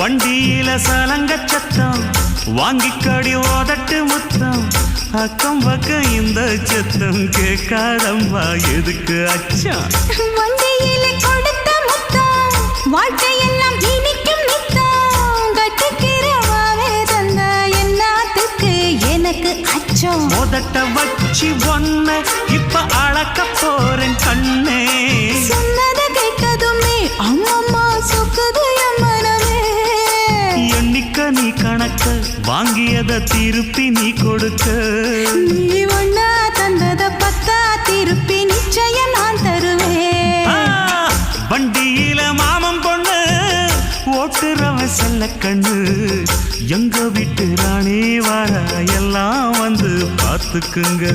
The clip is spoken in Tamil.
வண்டியில சலங்க சத்தம் வாங்கிக்கடி ஓதட்டு முத்தம் அக்கம் பக்கம் இந்த சத்தம் கேட்காதம்மா எதுக்கு அச்சம் வண்டியில கொடுத்த முத்தம் வாழ்க்கையெல்லாம் இனிக்கும் நித்தம் கட்டுக்கிறவாவே தந்த எல்லாத்துக்கு எனக்கு அச்சம் ஓதட்ட வச்சு ஒன்ன இப்ப அளக்க போறேன் கண்ணே சொன்னத கேட்டதுமே அம்மம்மா சொக்குது என் மனமே எண்ணிக்க நீ கணக்க வாங்கியத திருப்பி நீ கொடுக்க நீ ஒன்னா தந்தத பத்தா திருப்பி நிச்சயம் நான் தருவேன் வண்டியில மாமன் பொண்ணு ஓட்டுறவன் செல்ல கண்ணு எங்க வீட்டு ராணி வர எல்லாம் வந்து பார்த்துக்குங்க